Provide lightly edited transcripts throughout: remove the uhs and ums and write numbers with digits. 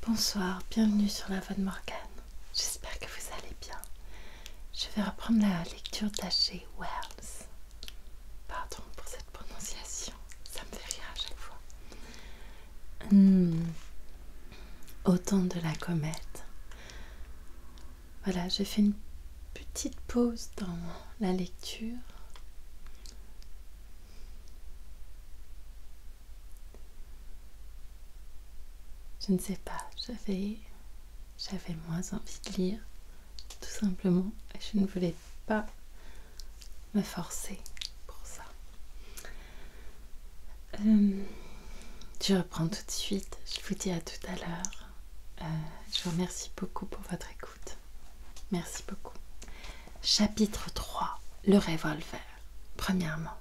Bonsoir, bienvenue sur la Voix de Morgane. J'espère que vous allez bien. Je vais reprendre la lecture d'H.G. Wells. Pardon pour cette prononciation, ça me fait rire à chaque fois. Au temps de la comète. Voilà, j'ai fait une petite pause dans la lecture. Je ne sais pas, j'avais moins envie de lire, tout simplement, et je ne voulais pas me forcer pour ça. Je reprends tout de suite, je vous dis à tout à l'heure. Je vous remercie beaucoup pour votre écoute. Merci beaucoup. Chapitre 3, le revolver. Premièrement,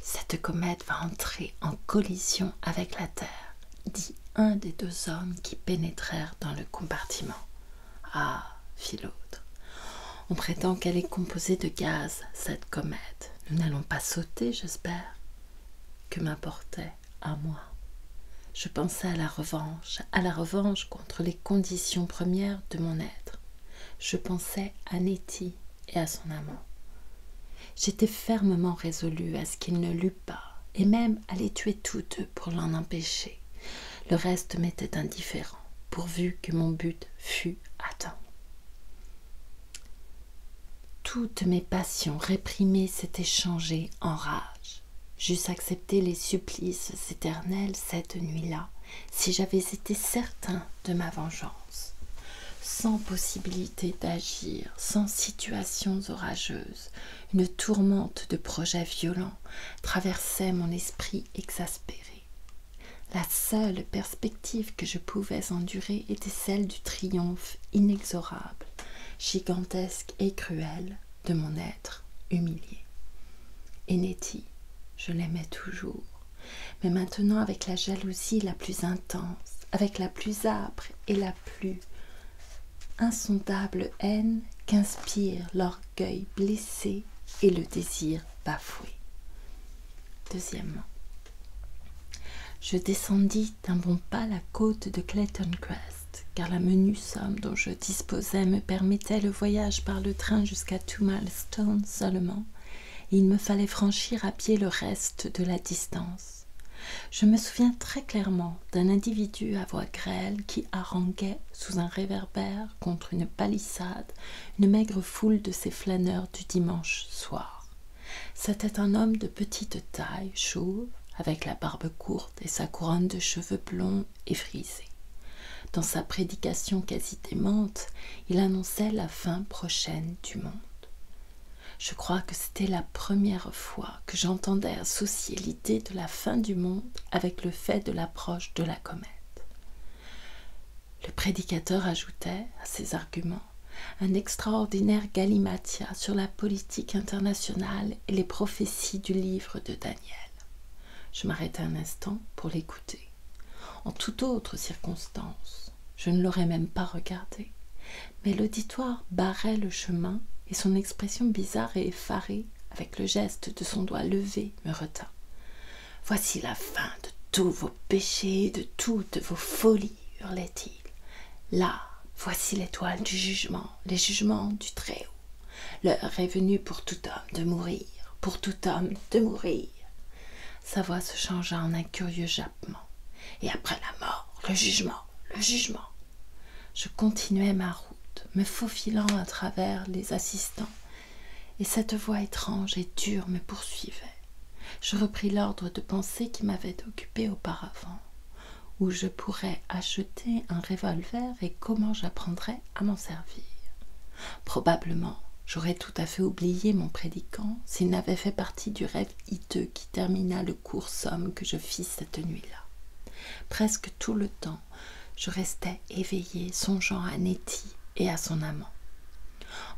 cette comète va entrer en collision avec la Terre, dit un des deux hommes qui pénétrèrent dans le compartiment. Ah, fit l'autre, on prétend qu'elle est composée de gaz, cette comète. Nous n'allons pas sauter, j'espère. Que m'importait à moi? Je pensais à la revanche contre les conditions premières de mon être. Je pensais à Nettie et à son amant. J'étais fermement résolue à ce qu'il ne l'eût pas, et même à les tuer tous deux pour l'en empêcher. Le reste m'était indifférent, pourvu que mon but fût atteint. Toutes mes passions réprimées s'étaient changées en rage. J'eusse accepté les supplices éternels cette nuit-là, si j'avais été certain de ma vengeance. Sans possibilité d'agir, sans situations orageuses, une tourmente de projets violents traversait mon esprit exaspéré. La seule perspective que je pouvais endurer était celle du triomphe inexorable, gigantesque et cruel de mon être humilié. Et Nettie, je l'aimais toujours, mais maintenant avec la jalousie la plus intense, avec la plus âpre et la plus insondable haine qu'inspire l'orgueil blessé et le désir bafoué. Deuxièmement, je descendis d'un bon pas la côte de Clayton Crest, car la menue somme dont je disposais me permettait le voyage par le train jusqu'à 2 Milestone seulement, et il me fallait franchir à pied le reste de la distance. Je me souviens très clairement d'un individu à voix grêle qui haranguait sous un réverbère contre une palissade une maigre foule de ces flâneurs du dimanche soir. C'était un homme de petite taille, chauve, avec la barbe courte et sa couronne de cheveux blonds et frisés. Dans sa prédication quasi démente, il annonçait la fin prochaine du monde. Je crois que c'était la première fois que j'entendais associer l'idée de la fin du monde avec le fait de l'approche de la comète. Le prédicateur ajoutait à ses arguments un extraordinaire galimatia sur la politique internationale et les prophéties du livre de Daniel. Je m'arrêtai un instant pour l'écouter. En toute autre circonstance, je ne l'aurais même pas regardé, mais l'auditoire barrait le chemin et son expression bizarre et effarée, avec le geste de son doigt levé, me retint. « Voici la fin de tous vos péchés, de toutes vos folies, hurlait-il. Là, voici l'étoile du jugement, les jugements du Très-Haut. L'heure est venue pour tout homme de mourir, pour tout homme de mourir. » Sa voix se changea en un curieux jappement. « Et après la mort, le jugement, le jugement. » Je continuai ma route, me faufilant à travers les assistants, et cette voix étrange et dure me poursuivait. Je repris l'ordre de pensée qui m'avait occupé auparavant. Où je pourrais acheter un revolver et comment j'apprendrais à m'en servir. Probablement, j'aurais tout à fait oublié mon prédicant s'il n'avait fait partie du rêve hideux qui termina le court somme que je fis cette nuit-là. Presque tout le temps, je restais éveillée, songeant à Nettie et à son amant.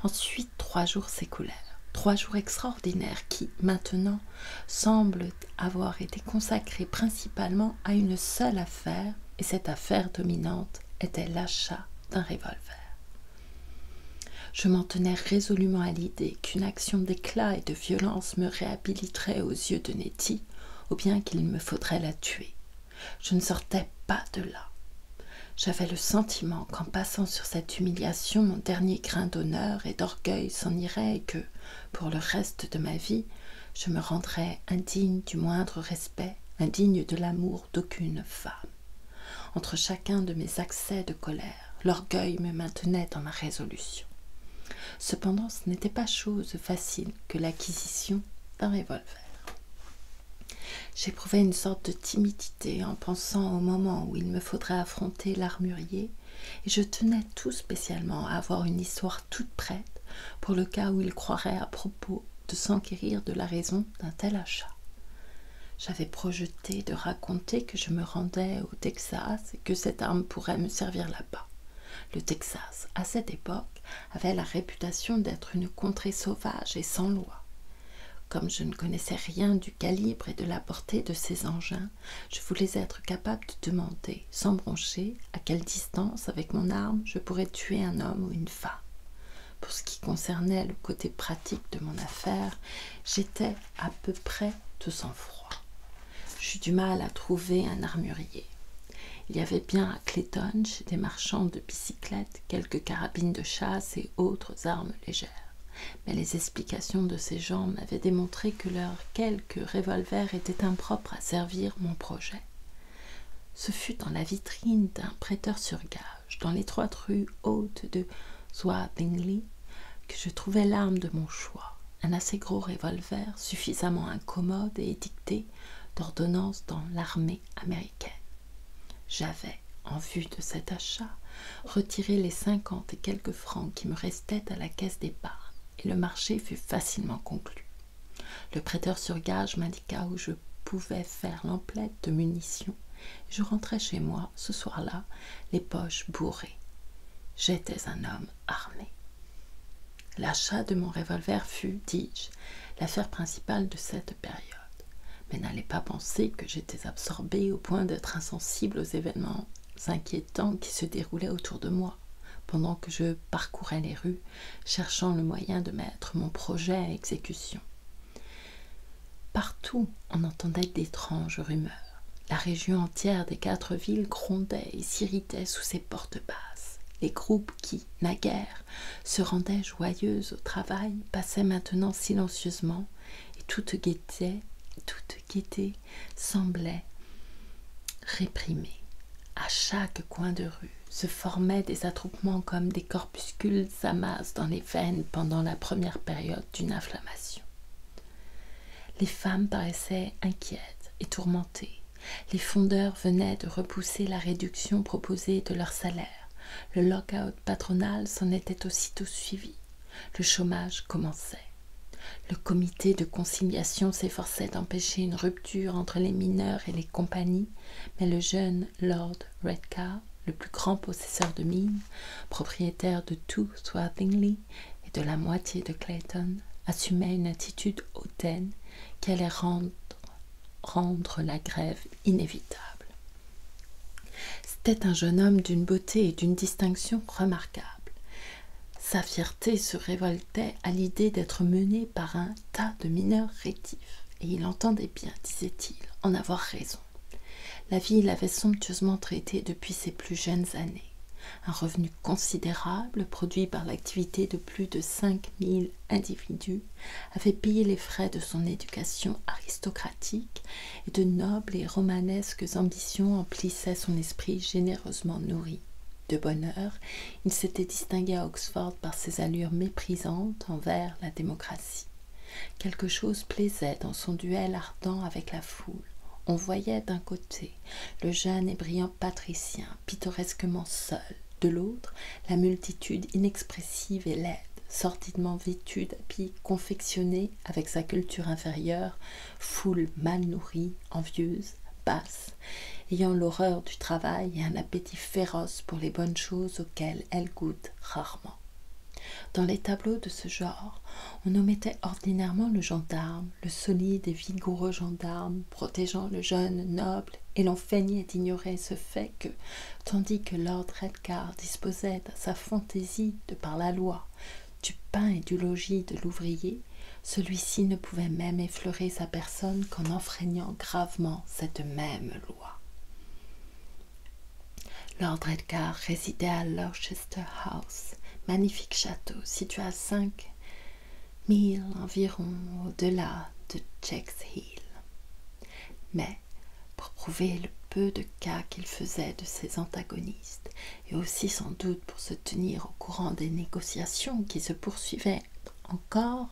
Ensuite, 3 jours s'écoulèrent, 3 jours extraordinaires qui, maintenant, semblent avoir été consacrés principalement à une seule affaire, et cette affaire dominante était l'achat d'un revolver. Je m'en tenais résolument à l'idée qu'une action d'éclat et de violence me réhabiliterait aux yeux de Nettie, ou bien qu'il me faudrait la tuer. Je ne sortais pas de là. J'avais le sentiment qu'en passant sur cette humiliation, mon dernier grain d'honneur et d'orgueil s'en irait et que, pour le reste de ma vie, je me rendrais indigne du moindre respect, indigne de l'amour d'aucune femme. Entre chacun de mes accès de colère, l'orgueil me maintenait dans ma résolution. Cependant, ce n'était pas chose facile que l'acquisition d'un revolver. J'éprouvais une sorte de timidité en pensant au moment où il me faudrait affronter l'armurier, et je tenais tout spécialement à avoir une histoire toute prête pour le cas où il croirait à propos de s'enquérir de la raison d'un tel achat. J'avais projeté de raconter que je me rendais au Texas et que cette arme pourrait me servir là-bas. Le Texas, à cette époque, avait la réputation d'être une contrée sauvage et sans loi. Comme je ne connaissais rien du calibre et de la portée de ces engins, je voulais être capable de demander, sans broncher, à quelle distance, avec mon arme, je pourrais tuer un homme ou une femme. Pour ce qui concernait le côté pratique de mon affaire, j'étais à peu près de sang-froid. J'eus du mal à trouver un armurier. Il y avait bien à Clayton, chez des marchands de bicyclettes, quelques carabines de chasse et autres armes légères. Mais les explications de ces gens m'avaient démontré que leurs quelques revolvers étaient impropres à servir mon projet. Ce fut dans la vitrine d'un prêteur sur gage, dans l'étroite rue haute de Swathinglea, que je trouvai l'arme de mon choix, un assez gros revolver suffisamment incommode et édicté d'ordonnance dans l'armée américaine. J'avais, en vue de cet achat, retiré les 50 et quelques francs qui me restaient à la caisse d'épargne, et le marché fut facilement conclu. Le prêteur sur gage m'indiqua où je pouvais faire l'emplette de munitions, et je rentrai chez moi, ce soir-là, les poches bourrées. J'étais un homme armé. L'achat de mon revolver fut, dis-je, l'affaire principale de cette période. Mais n'allez pas penser que j'étais absorbé au point d'être insensible aux événements inquiétants qui se déroulaient autour de moi, pendant que je parcourais les rues, cherchant le moyen de mettre mon projet à exécution. Partout, on entendait d'étranges rumeurs. La région entière des 4 villes grondait et s'irritait sous ses portes basses. Les groupes qui, naguère, se rendaient joyeux au travail, passaient maintenant silencieusement, et toute gaieté semblait réprimée. À chaque coin de rue se formaient des attroupements comme des corpuscules s'amassent dans les veines pendant la première période d'une inflammation. Les femmes paraissaient inquiètes et tourmentées. Les fondeurs venaient de repousser la réduction proposée de leur salaire. Le lock-out patronal s'en était aussitôt suivi. Le chômage commençait. Le comité de conciliation s'efforçait d'empêcher une rupture entre les mineurs et les compagnies, mais le jeune Lord Redcar, le plus grand possesseur de mines, propriétaire de tout Swathinglea et de la moitié de Clayton, assumait une attitude hautaine qui allait rendre la grève inévitable. C'était un jeune homme d'une beauté et d'une distinction remarquables. Sa fierté se révoltait à l'idée d'être mené par un tas de mineurs rétifs, et il entendait bien, disait-il, en avoir raison. La vie l'avait somptueusement traité depuis ses plus jeunes années. Un revenu considérable, produit par l'activité de plus de 5000 individus, avait payé les frais de son éducation aristocratique, et de nobles et romanesques ambitions emplissaient son esprit généreusement nourri. De bonne heure, il s'était distingué à Oxford par ses allures méprisantes envers la démocratie. Quelque chose plaisait dans son duel ardent avec la foule. On voyait d'un côté le jeune et brillant patricien, pittoresquement seul, de l'autre la multitude inexpressive et laide, sordidement vêtue d'habits confectionnés avec sa culture inférieure, foule mal nourrie, envieuse, basse, ayant l'horreur du travail et un appétit féroce pour les bonnes choses auxquelles elle goûte rarement. Dans les tableaux de ce genre, on omettait ordinairement le gendarme, le solide et vigoureux gendarme, protégeant le jeune noble, et l'on feignait d'ignorer ce fait que, tandis que Lord Redcar disposait à sa fantaisie, de par la loi, du pain et du logis de l'ouvrier, celui-ci ne pouvait même effleurer sa personne qu'en enfreignant gravement cette même loi. Lord Edgar résidait à Lauchester House, magnifique château situé à 5 milles environ au-delà de Checkshill. Mais, pour prouver le peu de cas qu'il faisait de ses antagonistes, et aussi sans doute pour se tenir au courant des négociations qui se poursuivaient encore,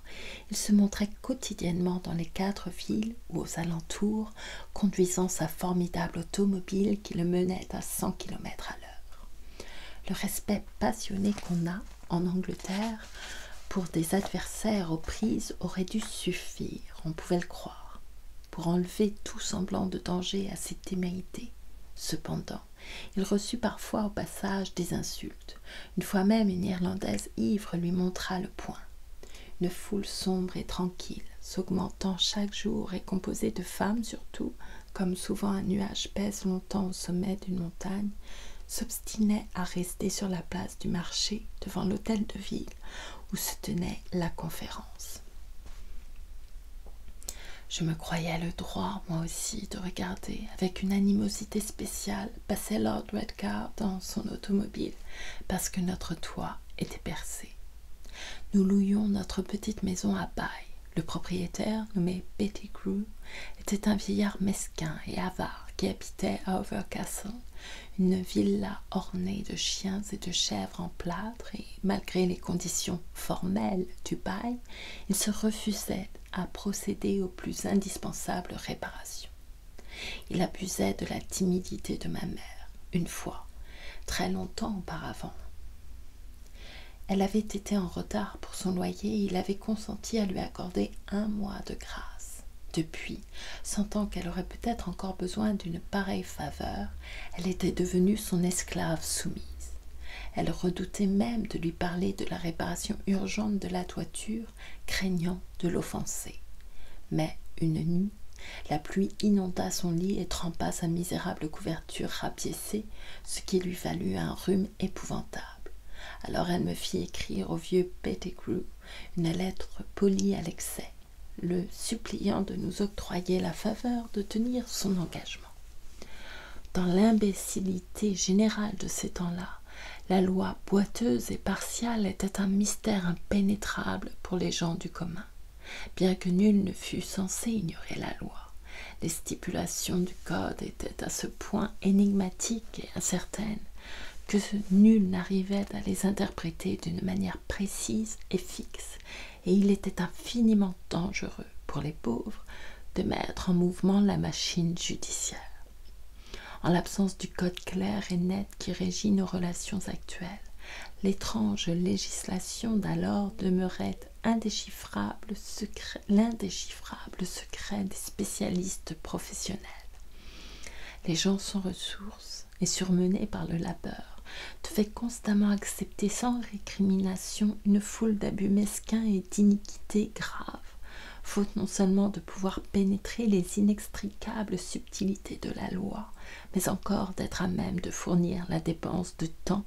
il se montrait quotidiennement dans les 4 villes ou aux alentours, conduisant sa formidable automobile qui le menait à 100 km à l'heure. Le respect passionné qu'on a, en Angleterre, pour des adversaires aux prises aurait dû suffire, on pouvait le croire, pour enlever tout semblant de danger à ses témérités. Cependant, il reçut parfois au passage des insultes. Une fois même, une Irlandaise ivre lui montra le poing. Une foule sombre et tranquille, s'augmentant chaque jour et composée de femmes surtout, comme souvent un nuage pèse longtemps au sommet d'une montagne, s'obstinait à rester sur la place du marché devant l'hôtel de ville où se tenait la conférence. Je me croyais le droit, moi aussi, de regarder avec une animosité spéciale passer Lord Redcar dans son automobile, parce que notre toit était percé. Nous louions notre petite maison à Baye. Le propriétaire, nommé Pettigrew, était un vieillard mesquin et avare qui habitait à Overcastle, une villa ornée de chiens et de chèvres en plâtre, et malgré les conditions formelles du bail, il se refusait à procéder aux plus indispensables réparations. Il abusait de la timidité de ma mère. Une fois, très longtemps auparavant, elle avait été en retard pour son loyer et il avait consenti à lui accorder 1 mois de grâce. Depuis, sentant qu'elle aurait peut-être encore besoin d'une pareille faveur, elle était devenue son esclave soumise. Elle redoutait même de lui parler de la réparation urgente de la toiture, craignant de l'offenser. Mais une nuit, la pluie inonda son lit et trempa sa misérable couverture rapiécée, ce qui lui valut un rhume épouvantable. Alors elle me fit écrire au vieux Pettigrew une lettre polie à l'excès, le suppliant de nous octroyer la faveur de tenir son engagement. Dans l'imbécilité générale de ces temps-là, la loi boiteuse et partiale était un mystère impénétrable pour les gens du commun. Bien que nul ne fût censé ignorer la loi, les stipulations du code étaient à ce point énigmatiques et incertaines que nul n'arrivait à les interpréter d'une manière précise et fixe, et il était infiniment dangereux pour les pauvres de mettre en mouvement la machine judiciaire. En l'absence du code clair et net qui régit nos relations actuelles, l'étrange législation d'alors demeurait l'indéchiffrable secret des spécialistes professionnels. Les gens sans ressources et surmenés par le labeur devaient constamment accepter sans récrimination une foule d'abus mesquins et d'iniquités graves, faute non seulement de pouvoir pénétrer les inextricables subtilités de la loi, mais encore d'être à même de fournir la dépense de temps,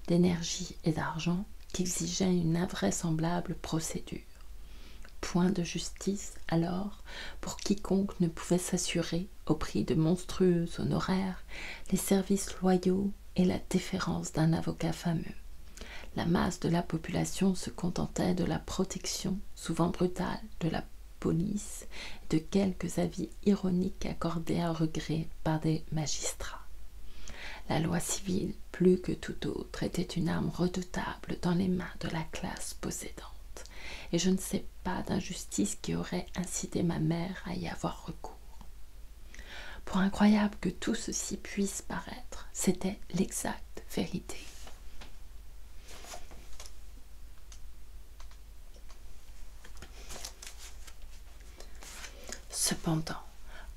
d'énergie et d'argent qu'exigeait une invraisemblable procédure. Point de justice, alors, pour quiconque ne pouvait s'assurer, au prix de monstrueux honoraires, les services loyaux et la déférence d'un avocat fameux. La masse de la population se contentait de la protection, souvent brutale, de la police et de quelques avis ironiques accordés à regret par des magistrats. La loi civile, plus que toute autre, était une arme redoutable dans les mains de la classe possédante, et je ne sais pas d'injustice qui aurait incité ma mère à y avoir recours. Pour incroyable que tout ceci puisse paraître, c'était l'exacte vérité. Cependant,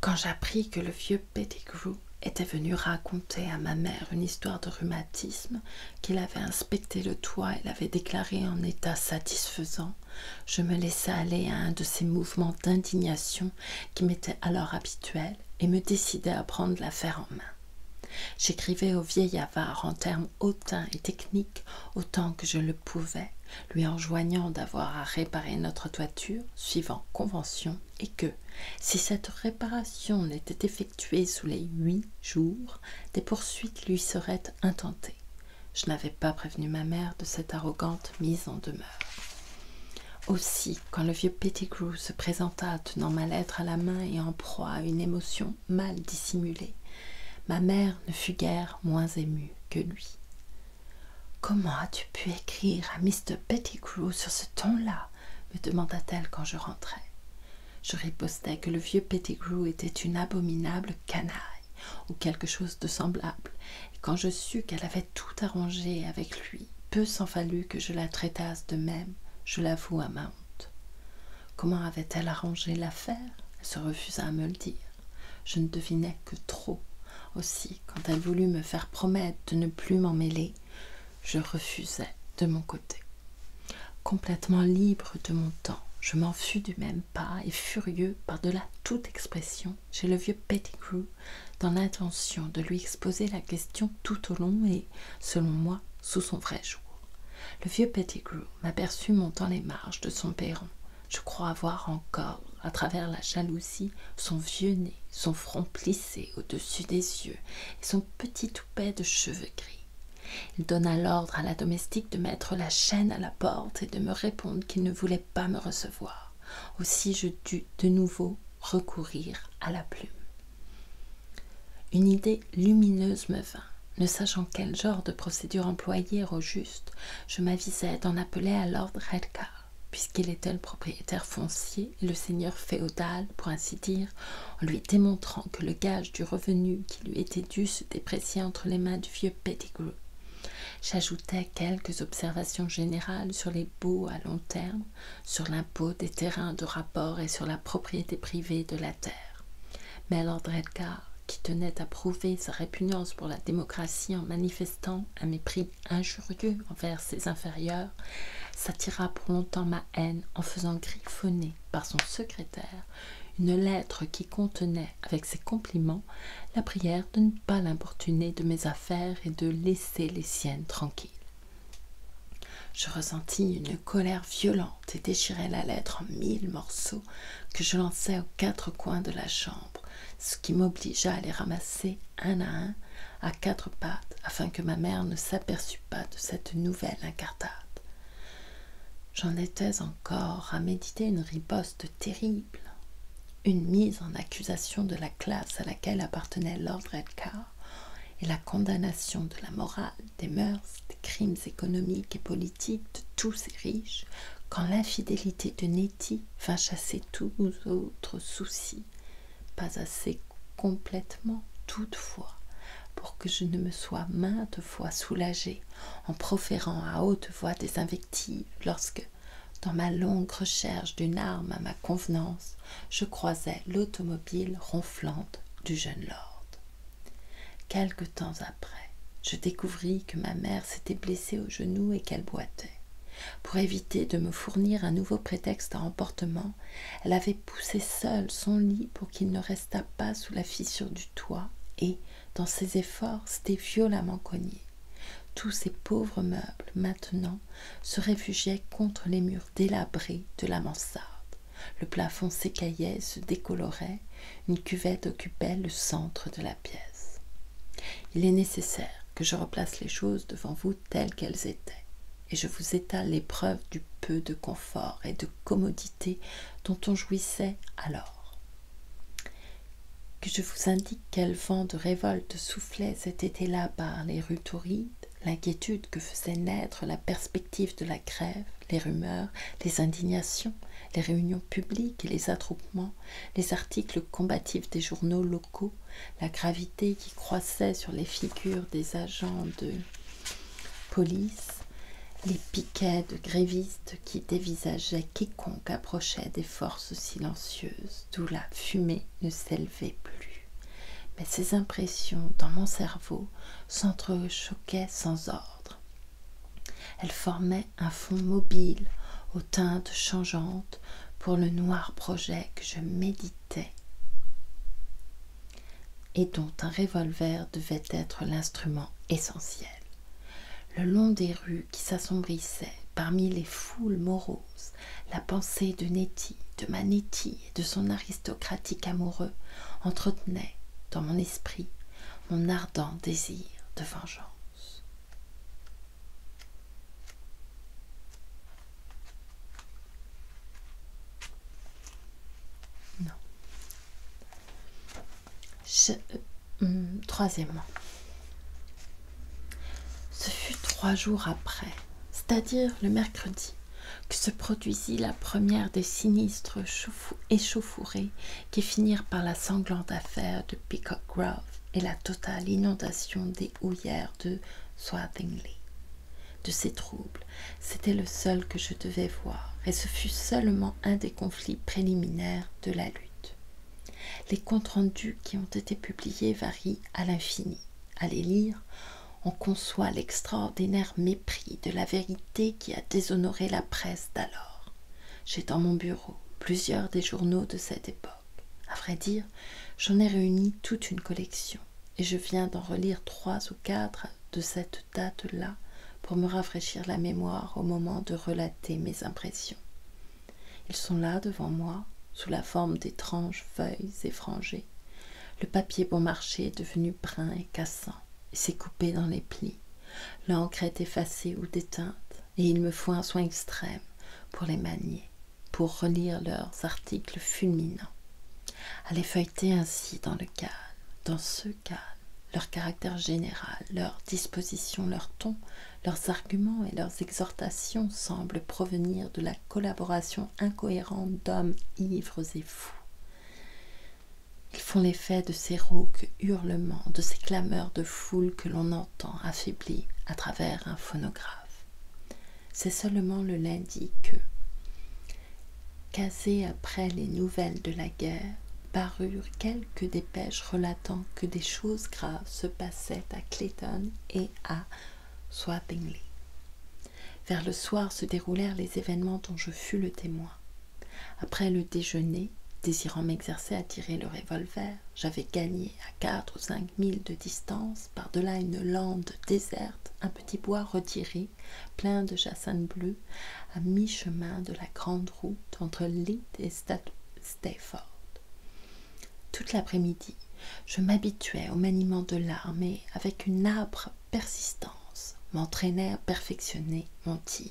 quand j'appris que le vieux Pettigrew était venu raconter à ma mère une histoire de rhumatisme, qu'il avait inspecté le toit et l'avait déclaré en état satisfaisant, je me laissai aller à un de ces mouvements d'indignation qui m'étaient alors habituels et me décidai à prendre l'affaire en main. J'écrivais au vieil avare en termes hautains et techniques autant que je le pouvais, lui enjoignant d'avoir à réparer notre toiture suivant convention et que, si cette réparation n'était effectuée sous les 8 jours, des poursuites lui seraient intentées. Je n'avais pas prévenu ma mère de cette arrogante mise en demeure. Aussi, quand le vieux Pettigrew se présenta tenant ma lettre à la main et en proie à une émotion mal dissimulée, ma mère ne fut guère moins émue que lui. « Comment as-tu pu écrire à Mr. Pettigrew sur ce ton-là » me demanda-t-elle quand je rentrai. Je ripostai que le vieux Pettigrew était une abominable canaille, ou quelque chose de semblable, et quand je sus qu'elle avait tout arrangé avec lui, peu s'en fallut que je la traitasse de même, je l'avoue à ma honte. Comment avait-elle arrangé l'affaire? Elle se refusa à me le dire. Je ne devinais que trop. Aussi, quand elle voulut me faire promettre de ne plus m'en mêler, je refusai de mon côté. Complètement libre de mon temps, je m'en fus du même pas et furieux par-delà toute expression chez le vieux Pettigrew, dans l'intention de lui exposer la question tout au long et, selon moi, sous son vrai jour. Le vieux Pettigrew m'aperçut montant les marches de son perron. Je crois voir encore, à travers la jalousie, son vieux nez, son front plissé au-dessus des yeux et son petit toupet de cheveux gris. Il donna l'ordre à la domestique de mettre la chaîne à la porte et de me répondre qu'il ne voulait pas me recevoir. Aussi je dus de nouveau recourir à la plume. Une idée lumineuse me vint. Ne sachant quel genre de procédure employer au juste, je m'avisai d'en appeler à Lord Redcar, puisqu'il était le propriétaire foncier et le seigneur féodal, pour ainsi dire, en lui démontrant que le gage du revenu qui lui était dû se dépréciait entre les mains du vieux Pettigrew. J'ajoutai quelques observations générales sur les baux à long terme, sur l'impôt des terrains de rapport et sur la propriété privée de la terre. Mais Lord Redcar, qui tenait à prouver sa répugnance pour la démocratie en manifestant un mépris injurieux envers ses inférieurs, s'attira pour longtemps ma haine en faisant griffonner par son secrétaire une lettre qui contenait, avec ses compliments, la prière de ne pas l'importuner de mes affaires et de laisser les siennes tranquilles. Je ressentis une colère violente et déchirai la lettre en 1000 morceaux que je lançai aux 4 coins de la chambre, ce qui m'obligea à les ramasser un à 4 pattes, afin que ma mère ne s'aperçût pas de cette nouvelle incartade. J'en étais encore à méditer une riposte terrible, une mise en accusation de la classe à laquelle appartenait Lord Redcar, et la condamnation de la morale, des mœurs, des crimes économiques et politiques de tous ces riches, quand l'infidélité de Nettie vint chasser tous autres soucis, pas assez complètement toutefois, pour que je ne me sois maintes fois soulagée en proférant à haute voix des invectives lorsque, dans ma longue recherche d'une arme à ma convenance, je croisai l'automobile ronflante du jeune lord. Quelque temps après, je découvris que ma mère s'était blessée au genou et qu'elle boitait. Pour éviter de me fournir un nouveau prétexte à emportement, elle avait poussé seule son lit pour qu'il ne restât pas sous la fissure du toit et, dans ses efforts, s'était violemment cogné. Tous ces pauvres meubles, maintenant, se réfugiaient contre les murs délabrés de la mansarde. Le plafond s'écaillait, se décolorait, une cuvette occupait le centre de la pièce. Il est nécessaire que je replace les choses devant vous telles qu'elles étaient, et je vous étale l'épreuve du peu de confort et de commodité dont on jouissait alors. Que je vous indique quel vent de révolte soufflait cet été-là par les rues torrides, l'inquiétude que faisait naître la perspective de la grève, les rumeurs, les indignations, les réunions publiques et les attroupements, les articles combatifs des journaux locaux, la gravité qui croissait sur les figures des agents de police, les piquets de grévistes qui dévisageaient quiconque approchait des forces silencieuses, d'où la fumée ne s'élevait plus. Mais ces impressions dans mon cerveau s'entrechoquaient sans ordre. Elles formaient un fond mobile aux teintes changeantes pour le noir projet que je méditais et dont un revolver devait être l'instrument essentiel. Le long des rues qui s'assombrissaient, parmi les foules moroses, la pensée de Nettie, de ma Nettie et de son aristocratique amoureux entretenait dans mon esprit mon ardent désir de vengeance. Troisièmement, ce fut 3 jours après, c'est-à-dire le mercredi, que se produisit la première des sinistres échauffourées qui finirent par la sanglante affaire de Peacock Grove et la totale inondation des houillères de Swathinglea. De ces troubles, c'était le seul que je devais voir, et ce fut seulement un des conflits préliminaires de la lutte. Les comptes rendus qui ont été publiés varient à l'infini. À les lire, on conçoit l'extraordinaire mépris de la vérité qui a déshonoré la presse d'alors. J'ai dans mon bureau plusieurs des journaux de cette époque. À vrai dire, j'en ai réuni toute une collection, et je viens d'en relire 3 ou 4 de cette date-là pour me rafraîchir la mémoire au moment de relater mes impressions. Ils sont là devant moi, sous la forme d'étranges feuilles effrangées. Le papier bon marché est devenu brun et cassant, et s'est coupé dans les plis. L'encre est effacée ou déteinte, et il me faut un soin extrême pour les manier, pour relire leurs articles fulminants. À les feuilleter ainsi dans le calme, dans ce calme, leur caractère général, leur disposition, leur ton, leurs arguments et leurs exhortations semblent provenir de la collaboration incohérente d'hommes ivres et fous. Ils font l'effet de ces rauques hurlements, de ces clameurs de foule que l'on entend affaiblis à travers un phonographe. C'est seulement le lundi que, casé après les nouvelles de la guerre, parurent quelques dépêches relatant que des choses graves se passaient à Clayton et à Swathinglea. Vers le soir se déroulèrent les événements dont je fus le témoin. Après le déjeuner, désirant m'exercer à tirer le revolver, j'avais gagné à 4 ou 5 milles de distance, par-delà une lande déserte, un petit bois retiré, plein de jacinthes bleues, à mi-chemin de la grande route entre Leith et Stafford. Toute l'après-midi, je m'habituais au maniement de l'arme et, avec une âpre persistance, m'entraînais à perfectionner mon tir.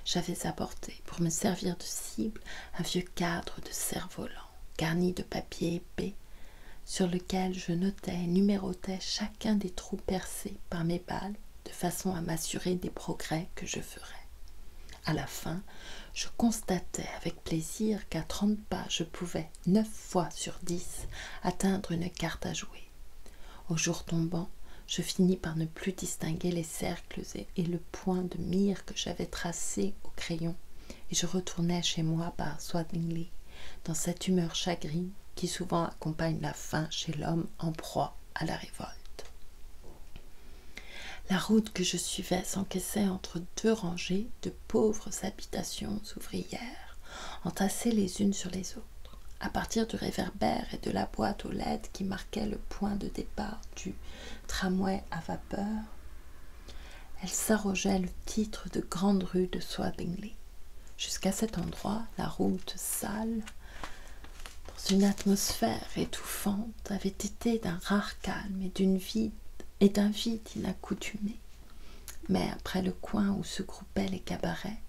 J'avais apporté, pour me servir de cible, un vieux cadre de cerf-volant, garni de papier épais, sur lequel je notais et numérotais chacun des trous percés par mes balles, de façon à m'assurer des progrès que je ferais. À la fin, je constatais avec plaisir qu'à 30 pas, je pouvais, 9 fois sur 10, atteindre une carte à jouer. Au jour tombant, je finis par ne plus distinguer les cercles et le point de mire que j'avais tracé au crayon, et je retournais chez moi par Swathinglea, dans cette humeur chagrine qui souvent accompagne la faim chez l'homme en proie à la révolte. La route que je suivais s'encaissait entre 2 rangées de pauvres habitations ouvrières, entassées les unes sur les autres. À partir du réverbère et de la boîte aux lettres qui marquait le point de départ du tramway à vapeur, elle s'arrogeait le titre de grande rue de Swathinglea. Jusqu'à cet endroit, la route sale, dans une atmosphère étouffante, avait été d'un rare calme et d'un vide inaccoutumé. Mais après le coin où se groupaient les cabarets,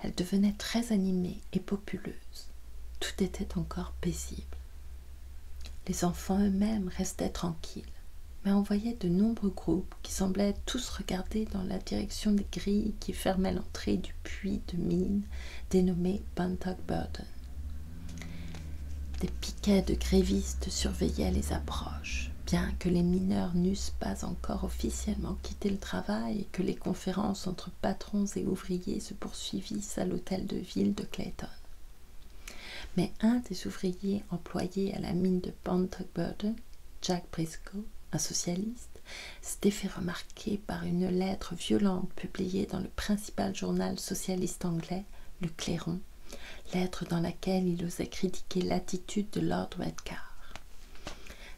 elle devenait très animée et populeuse. Tout était encore paisible. Les enfants eux-mêmes restaient tranquilles, mais on voyait de nombreux groupes qui semblaient tous regarder dans la direction des grilles qui fermaient l'entrée du puits de mine dénommé Bantock Burden. Des piquets de grévistes surveillaient les approches, bien que les mineurs n'eussent pas encore officiellement quitté le travail et que les conférences entre patrons et ouvriers se poursuivissent à l'hôtel de ville de Clayton. Mais un des ouvriers employés à la mine de Bantock Burden, Jack Briscoe, un socialiste, s'était fait remarquer par une lettre violente publiée dans le principal journal socialiste anglais, le Clairon, lettre dans laquelle il osait critiquer l'attitude de Lord Redcar.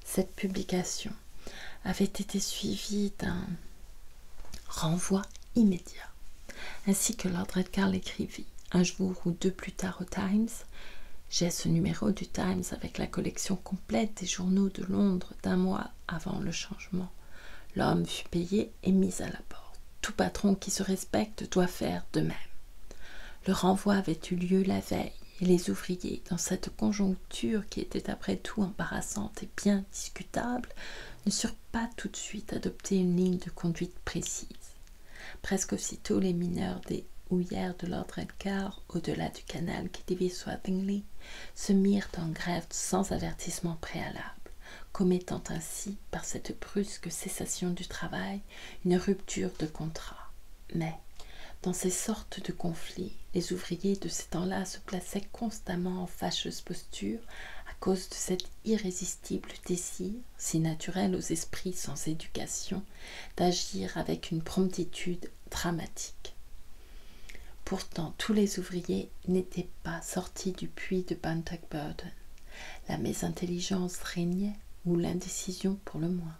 Cette publication avait été suivie d'un renvoi immédiat, ainsi que Lord Redcar l'écrivit. Un jour ou deux plus tard au Times, j'ai ce numéro du Times avec la collection complète des journaux de Londres d'un mois avant le changement. L'homme fut payé et mis à la porte. Tout patron qui se respecte doit faire de même. Le renvoi avait eu lieu la veille, et les ouvriers, dans cette conjoncture qui était après tout embarrassante et bien discutable, ne surent pas tout de suite adopter une ligne de conduite précise. Presque aussitôt, les mineurs des houillères de Lord Redcar, au-delà du canal qui dévie Swathinglea, se mirent en grève sans avertissement préalable, commettant ainsi, par cette brusque cessation du travail, une rupture de contrat. Mais, dans ces sortes de conflits, les ouvriers de ces temps-là se plaçaient constamment en fâcheuse posture à cause de cet irrésistible désir, si naturel aux esprits sans éducation, d'agir avec une promptitude dramatique. Pourtant, tous les ouvriers n'étaient pas sortis du puits de Bantock Burden. La mésintelligence régnait, ou l'indécision pour le moins.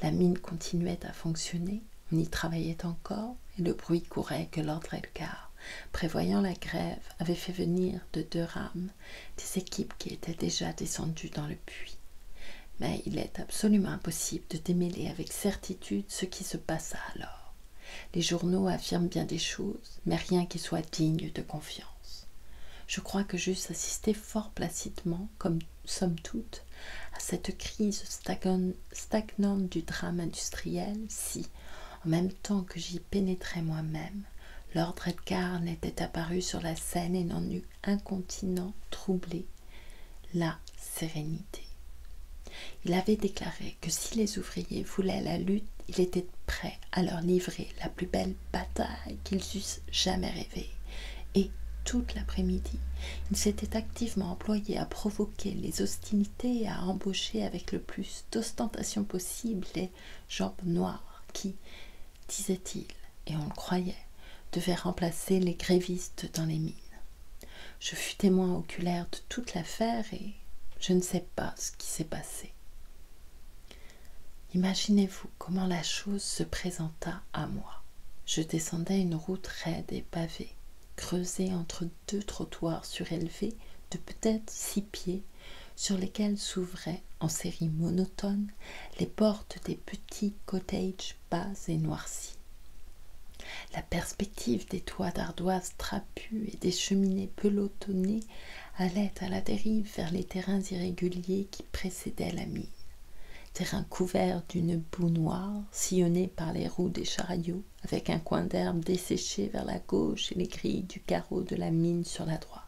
La mine continuait à fonctionner, on y travaillait encore, et le bruit courait que Lord Redcar, prévoyant la grève, avait fait venir de Durham des équipes qui étaient déjà descendues dans le puits. Mais il est absolument impossible de démêler avec certitude ce qui se passa alors. Les journaux affirment bien des choses, mais rien qui soit digne de confiance. Je crois que j'eusse assisté fort placidement, comme somme toute, à cette crise stagnante du drame industriel si, en même temps que j'y pénétrais moi-même, Lord Redcar n'était apparu sur la scène et n'en eût incontinent troublé la sérénité. Il avait déclaré que si les ouvriers voulaient la lutte, il était prêt à leur livrer la plus belle bataille qu'ils eussent jamais rêvée. Et toute l'après-midi, il s'était activement employé à provoquer les hostilités et à embaucher avec le plus d'ostentation possible les jambes noires qui, disait-il, et on le croyait, devaient remplacer les grévistes dans les mines. Je fus témoin oculaire de toute l'affaire et je ne sais pas ce qui s'est passé. Imaginez-vous comment la chose se présenta à moi. Je descendais une route raide et pavée, creusée entre deux trottoirs surélevés de peut-être 6 pieds, sur lesquels s'ouvraient, en série monotone, les portes des petits cottages bas et noircis. La perspective des toits d'ardoise trapus et des cheminées pelotonnées allait à la dérive vers les terrains irréguliers qui précédaient la mine. Terrain couvert d'une boue noire, sillonné par les roues des chariots, avec un coin d'herbe desséché vers la gauche et les grilles du carreau de la mine sur la droite.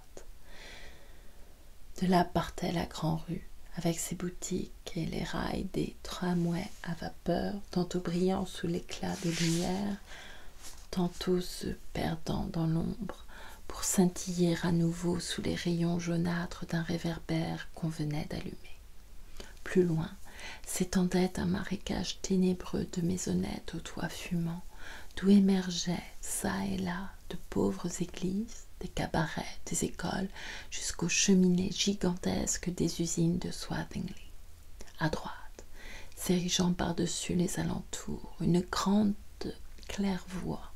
De là partait la grande rue, avec ses boutiques et les rails des tramways à vapeur, tantôt brillant sous l'éclat des lumières, tantôt se perdant dans l'ombre, pour scintiller à nouveau sous les rayons jaunâtres d'un réverbère qu'on venait d'allumer. Plus loin, s'étendait un marécage ténébreux de maisonnettes aux toits fumants, d'où émergeaient, çà et là, de pauvres églises, des cabarets, des écoles, jusqu'aux cheminées gigantesques des usines de Swathinglea. À droite, s'érigeant par-dessus les alentours, une grande claire-voie,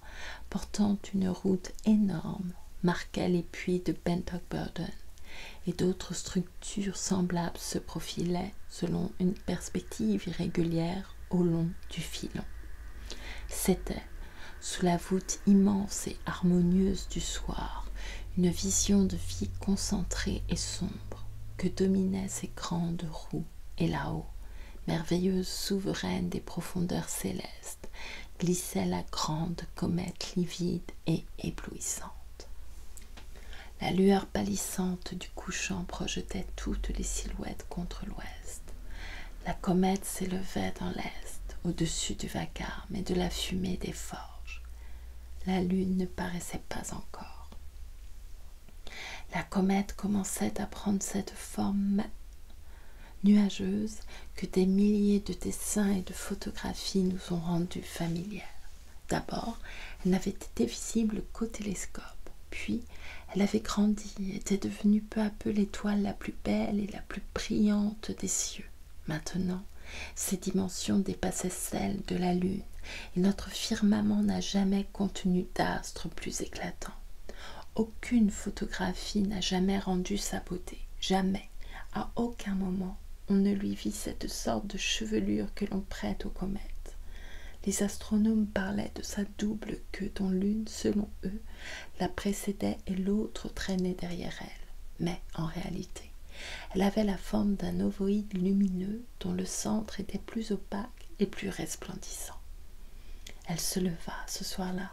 portant une route énorme, marquait les puits de Bantock Burden, et d'autres structures semblables se profilaient selon une perspective irrégulière au long du filon. C'était, sous la voûte immense et harmonieuse du soir, une vision de vie concentrée et sombre que dominaient ces grandes roues, et là-haut, merveilleuse souveraine des profondeurs célestes, glissait la grande comète livide et éblouissante. La lueur pâlissante du couchant projetait toutes les silhouettes contre l'ouest. La comète s'élevait dans l'est, au-dessus du vacarme et de la fumée des forges. La lune ne paraissait pas encore. La comète commençait à prendre cette forme nuageuse que des milliers de dessins et de photographies nous ont rendue familière. D'abord, elle n'avait été visible qu'au télescope, puis elle avait grandi et était devenue peu à peu l'étoile la plus belle et la plus brillante des cieux. Maintenant, ses dimensions dépassaient celles de la lune, et notre firmament n'a jamais contenu d'astres plus éclatants. Aucune photographie n'a jamais rendu sa beauté, jamais, à aucun moment, on ne lui vit cette sorte de chevelure que l'on prête aux comètes. Les astronomes parlaient de sa double queue dont l'une, selon eux, la précédait et l'autre traînait derrière elle. Mais, en réalité, elle avait la forme d'un ovoïde lumineux dont le centre était plus opaque et plus resplendissant. Elle se leva ce soir-là,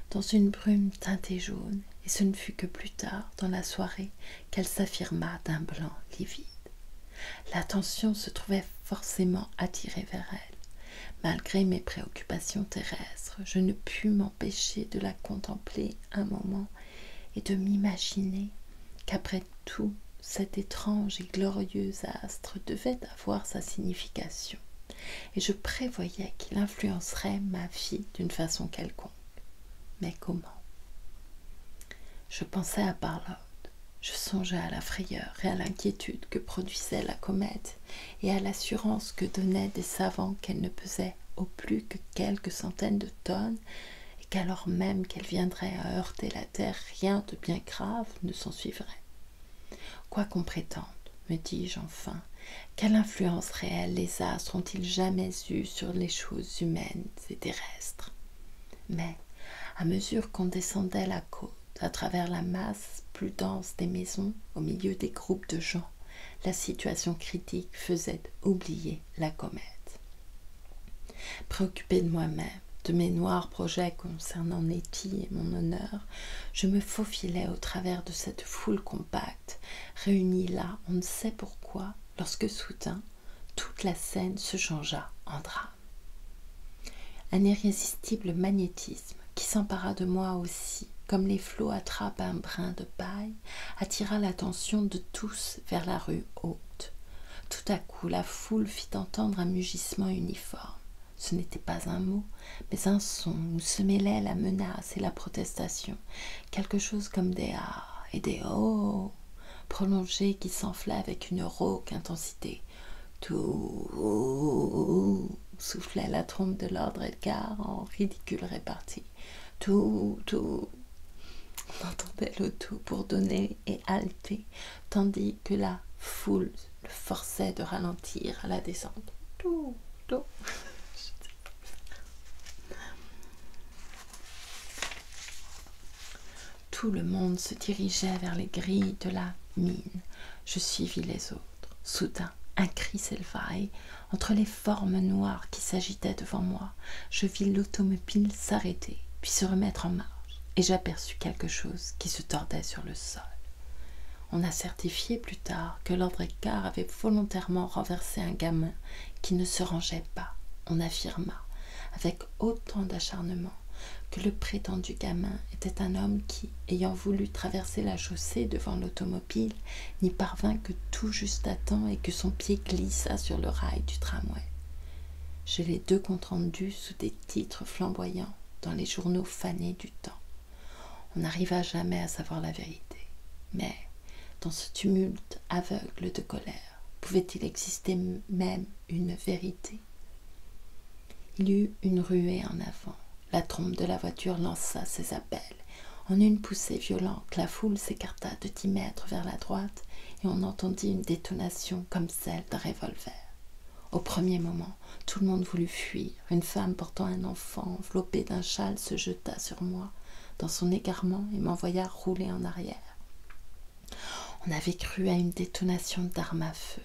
dans une brume teintée jaune, et ce ne fut que plus tard, dans la soirée, qu'elle s'affirma d'un blanc livide. L'attention se trouvait forcément attirée vers elle. Malgré mes préoccupations terrestres, je ne pus m'empêcher de la contempler un moment et de m'imaginer qu'après tout, cet étrange et glorieux astre devait avoir sa signification, et je prévoyais qu'il influencerait ma vie d'une façon quelconque. Mais comment? Je pensais à Parload. Je songeais à la frayeur et à l'inquiétude que produisait la comète et à l'assurance que donnaient des savants qu'elle ne pesait au plus que quelques centaines de tonnes et qu'alors même qu'elle viendrait à heurter la Terre, rien de bien grave ne s'en suivrait. Quoi qu'on prétende, me dis-je enfin, quelle influence réelle les astres ont-ils jamais eue sur les choses humaines et terrestres? Mais, à mesure qu'on descendait la côte, à travers la masse plus dense des maisons, au milieu des groupes de gens, la situation critique faisait oublier la comète. Préoccupé de moi-même, de mes noirs projets concernant Nettie et mon honneur, je me faufilais au travers de cette foule compacte, réunie là, on ne sait pourquoi, lorsque soudain, toute la scène se changea en drame. Un irrésistible magnétisme, qui s'empara de moi aussi, comme les flots attrapent un brin de paille, attira l'attention de tous vers la rue haute. Tout à coup, la foule fit entendre un mugissement uniforme. Ce n'était pas un mot, mais un son où se mêlaient la menace et la protestation, quelque chose comme des « ah » et des « oh » prolongés qui s'enflaient avec une rauque intensité. Tout soufflait la trompe de Lord Edgar en ridicule répartie. Tout. On entendait le tout bourdonner et halter, tandis que la foule le forçait de ralentir à la descente. Tout. Tout le monde se dirigeait vers les grilles de la mine. Je suivis les autres. Soudain, un cri s'éleva et, entre les formes noires qui s'agitaient devant moi, je vis l'automobile s'arrêter, puis se remettre en marche, et j'aperçus quelque chose qui se tordait sur le sol. On a certifié plus tard que Lord Edgar avait volontairement renversé un gamin qui ne se rangeait pas. On affirma, avec autant d'acharnement, que le prétendu gamin était un homme qui, ayant voulu traverser la chaussée devant l'automobile, n'y parvint que tout juste à temps et que son pied glissa sur le rail du tramway. J'ai les deux comptes rendus sous des titres flamboyants dans les journaux fanés du temps. On n'arriva jamais à savoir la vérité. Mais, dans ce tumulte aveugle de colère, pouvait-il exister même une vérité? Il y eut une ruée en avant. La trompe de la voiture lança ses appels. En une poussée violente, la foule s'écarta de 10 mètres vers la droite et on entendit une détonation comme celle d'un revolver. Au premier moment, tout le monde voulut fuir. Une femme portant un enfant enveloppé d'un châle se jeta sur moi dans son égarement et m'envoya rouler en arrière. On avait cru à une détonation d'armes à feu,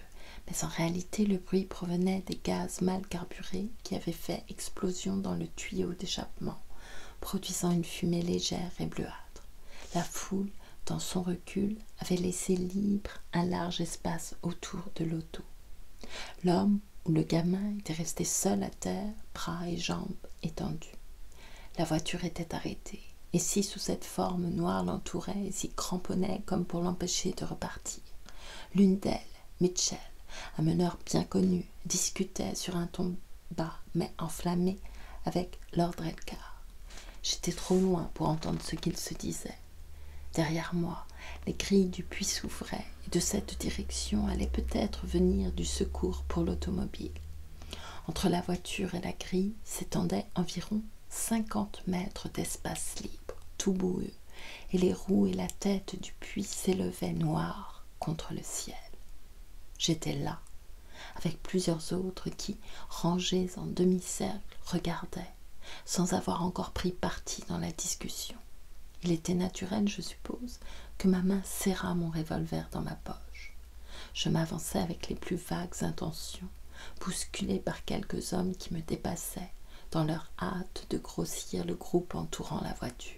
mais en réalité le bruit provenait des gaz mal carburés qui avaient fait explosion dans le tuyau d'échappement, produisant une fumée légère et bleuâtre. La foule, dans son recul, avait laissé libre un large espace autour de l'auto. L'homme ou le gamin était resté seul à terre, bras et jambes étendus. La voiture était arrêtée, et 6 ou 7 formes noires l'entouraient et s'y cramponnaient comme pour l'empêcher de repartir. L'une d'elles, Mitchell, un meneur bien connu, discutait sur un ton bas mais enflammé avec Lord Edgar. J'étais trop loin pour entendre ce qu'il se disait. Derrière moi, Les grilles du puits s'ouvraient, et de cette direction allait peut-être venir du secours pour l'automobile. Entre la voiture et la grille s'étendait environ 50 mètres d'espace libre, tout boueux, et les roues et la tête du puits s'élevaient noires contre le ciel. J'étais là, avec plusieurs autres qui, rangés en demi-cercle, regardaient, sans avoir encore pris parti dans la discussion. Il était naturel, je suppose, que ma main serrât mon revolver dans ma poche. Je m'avançai avec les plus vagues intentions, bousculé par quelques hommes qui me dépassaient, dans leur hâte de grossir le groupe entourant la voiture.